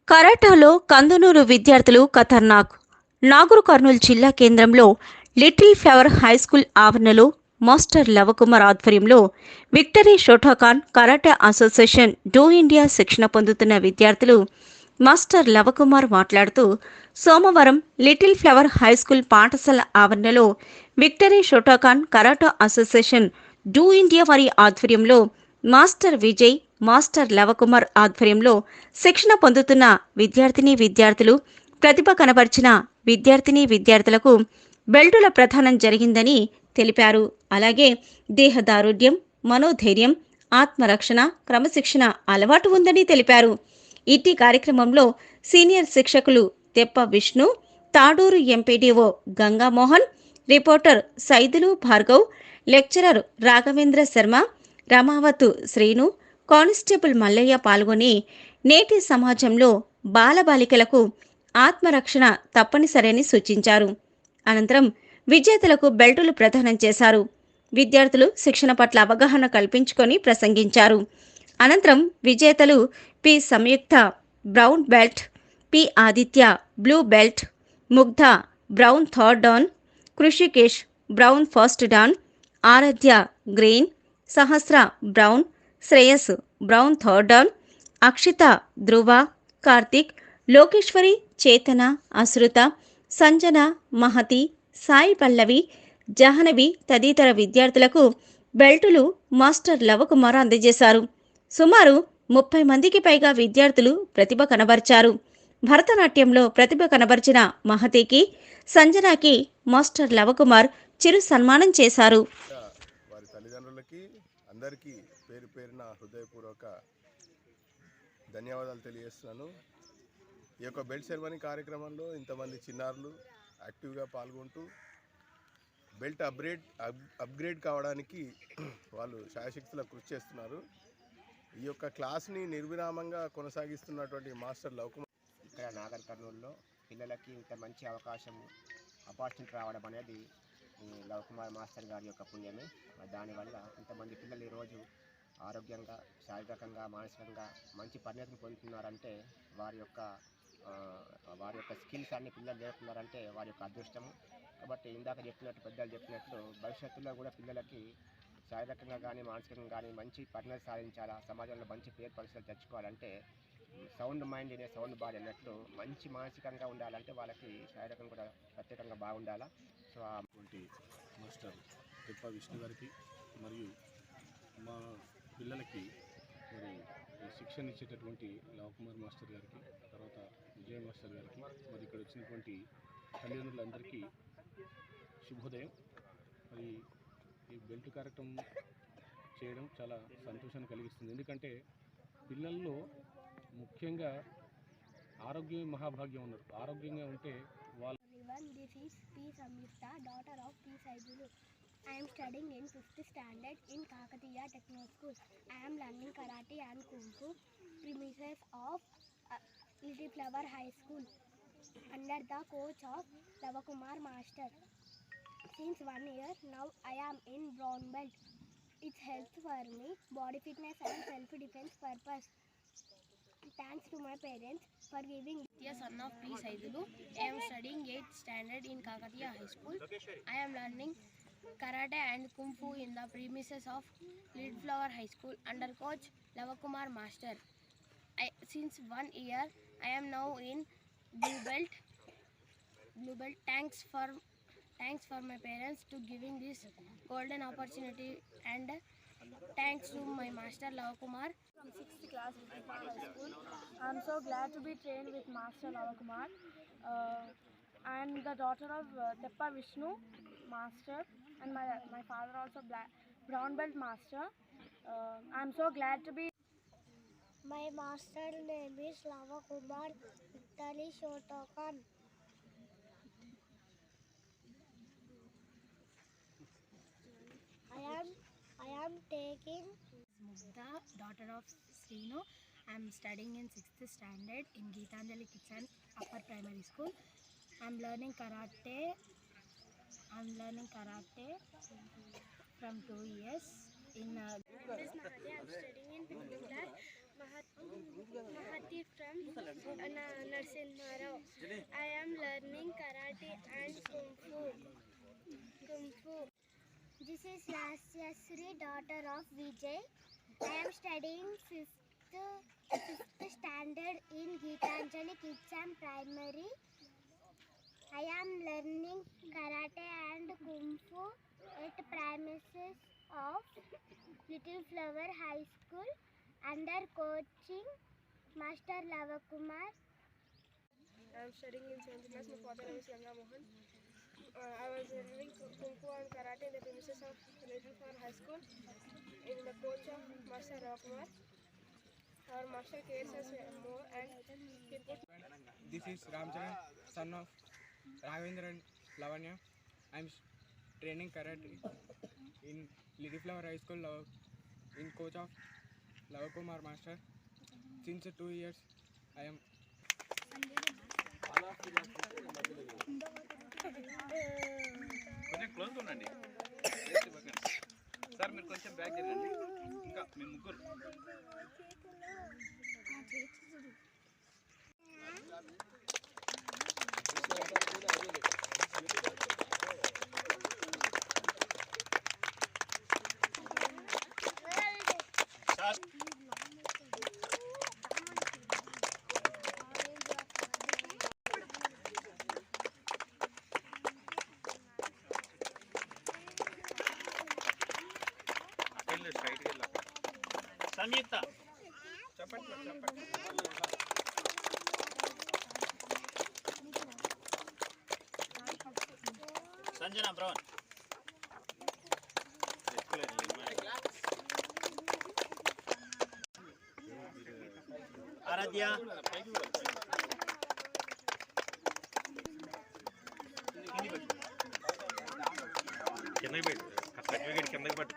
కరాటాలో కందునూరు విద్యార్థులు ఖతర్నాక్. నాగర్ కర్నూల్ జిల్లా కేంద్రంలో లిటిల్ ఫ్లవర్ హైస్కూల్ ఆవరణలో మాస్టర్ లవకుమార్ ఆధ్వర్యంలో victory Shotokan karate association do India శిక్షణ పొందుతున్న విద్యార్థులు మాస్టర్ లవకుమార్ మాట్లాడుతూ, సోమవారం లిటిల్ ఫ్లవర్ హైస్కూల్ పాఠశాల ఆవరణలో victory Shotokan karate association do India వారి ఆధ్వర్యంలో మాస్టర్ విజయ్, మాస్టర్ లవకుమార్ ఆధ్వర్యంలో శిక్షణ పొందుతున్న విద్యార్థులు ప్రతిభ కనబర్చిన విద్యార్థులకు బెల్టుల ప్రదానం జరిగిందని తెలిపారు. అలాగే దేహదారుఢ్యం, మనోధైర్యం, ఆత్మరక్షణ, క్రమశిక్షణ అలవాటు ఉందని తెలిపారు. ఇట్టి కార్యక్రమంలో సీనియర్ శిక్షకులు Teppa Vishnu, Taduru MPDO Gangamohan, reporter Saidulu Bhargav, lecturer Raghavendra Sharma, Ramavath Srinu, constable Mallaiah పాల్గొని నేటి సమాజంలో బాలబాలికలకు ఆత్మరక్షణ తప్పనిసరని సూచించారు. అనంతరం విజేతలకు బెల్టులు ప్రదానం చేశారు. విద్యార్థులు శిక్షణ పట్ల అవగాహన కల్పించుకొని ప్రసంగించారు. అనంతరం విజేతలు P Samyuktha brown belt, P Aditya blue belt, Mugdha brown third dan, Krishikesh brown first dan, Aaradhya green, Sahasra brown, Shreyas brown third dan, Akshitha Dhruva, Karthik, Lokeshwari, Chetana, Ashrutha, Sanjana, Mahathi, Sai Pallavi, Jahnavi తదితర విద్యార్థులకు బెల్టులు మాస్టర్ లవకుమార్ అందజేశారు. సుమారు 30 మందికి పైగా విద్యార్థులు ప్రతిభ కనబర్చారు. భరతనాట్యంలో ప్రతిభ కనబర్చిన మహతికి, సంజనాకి మాస్టర్ లవకుమార్ చిరు సన్మానం చేశారు. వారి తల్లిదండ్రులకి అందరికీ పేరు పేరున హృదయపూర్వక ధన్యవాదాలు తెలియజేస్తున్నాను. ఈ యొక్క బెల్ట్ సెరమనీ కార్యక్రమంలో ఇంతమంది చిన్నారులు యాక్టివ్గా పాల్గొంటూ బెల్ట్ అప్గ్రేడ్ కావడానికి వాళ్ళు శాయశక్తులా కృషి చేస్తున్నారు. ఈ యొక్క క్లాస్ని నిర్విరామంగా కొనసాగిస్తున్నటువంటి మాస్టర్ లవకుమార్ ఇక్కడ నాగర్ కర్నూలులో పిల్లలకి ఇంత మంచి ఆపర్చునిటీ రావడం అనేది లవకుమార్ మాస్టర్ గారి యొక్క పుణ్యమే. దానివల్ల ఇంతమంది పిల్లలు ఈరోజు ఆరోగ్యంగా, శారీరకంగా, మానసికంగా మంచి పరిణతిని పొందుతున్నారంటే వారి యొక్క స్కిల్స్ అన్ని పిల్లలు నేర్పుతున్నారంటే వారి యొక్క అదృష్టము. కాబట్టి ఇందాక చెప్పినట్టు పెద్దలు చెప్పినట్లు భవిష్యత్తులో కూడా పిల్లలకి శారీరకంగా కానీ మానసికంగా కానీ మంచి పరిణతి సాధించాలా, సమాజంలో మంచి పేరు పరిస్థితులు తెచ్చుకోవాలంటే సౌండ్ మైండ్ అనే సౌండ్ బాడీ అన్నట్లు మంచి మానసికంగా ఉండాలంటే వాళ్ళకి శారీరకంగా కూడా ప్రత్యేకంగా బాగుండాలా. సో మాస్టర్ తెప్ప విష్ణు గారికి మరియు మా పిల్లలకి మరి శిక్షణ ఇచ్చేటటువంటి లవకుమార్ మాస్టర్ గారికి, తర్వాత విజయ్ మాస్టర్ గారికి, మరి ఇక్కడ వచ్చినటువంటి తల్లిదండ్రులందరికీ శుభోదయం. మరి ఈ బెల్ట్ కార్యక్రమం చేయడం చాలా సంతోషాన్ని కలిగిస్తుంది. ఎందుకంటే పిల్లల్లో ముఖ్యంగా ఆరోగ్యం మహాభాగ్యం ఉన్నారు. ఆరోగ్యంగా ఉంటే వాళ్ళు. This is P. Samyukta, daughter of P. Saidulu. I am studying in 5th standard in Kakatiya Techno School. I am learning karate and kung fu premises of Little Flower High School under the coach of Lavakumar Master. Since 1 year now I am in brown belt. It helps for me body fitness and self-defense purpose. Thanks to my parents for giving. Yes, son of P. Saidulu. I am studying 8th standard in Kakatiya High School. I am learning karate and kung fu in the premises of Little Flower High School under coach Lavakumar Master. Since 1 year, I am now in blue belt. Thanks for my parents to giving this golden opportunity, and thanks to my master Lavakumar. From 6th class in Little High School. I am so glad to be trained with Master Lavakumar. I am the daughter of Teppa Vishnu Master, and my father also brown belt master. I am so glad to be. My master name is Lavakumar Viktali Shotokan. I am taking Mugdha, daughter of Srinu. I am studying in 6th standard in Geetanjali Kids and Upper Primary School. I am learning karate. From 2 years in. I am studying in 5th class. Narsimharao. I am learning karate and kung fu. This is Rasyasri, daughter of Vijay. I am studying fifth standard in Geetanjali Kids and Primary. I am learning karate and kung fu at premises of Little Flower High School under coaching Master Lavakumar. I am studying in 7th class. My father name is Ganga Mohan. I was learning Kung Fu and Karate in the premises of Little Flower High School in the coach of Master Lavakumar. Our master cares us more and he put. This is Ramcharan, son of Ravindra and Lavanya. I am training karate in Little Flower High School in coach of Lavakumar Master. Since 2 years, I am. కొంచెం close ఉండండి sir, మీరు కొంచెం back జరగండి. ఇంకా మీ ముగ్గురు స్ట్రైట్గా వెళ్ళాలి. సంయుక్త Sanjana brown ఆరాధ్య కిందకి పెట్టు, సర్టిఫికేట్ కిందకి పట్టు.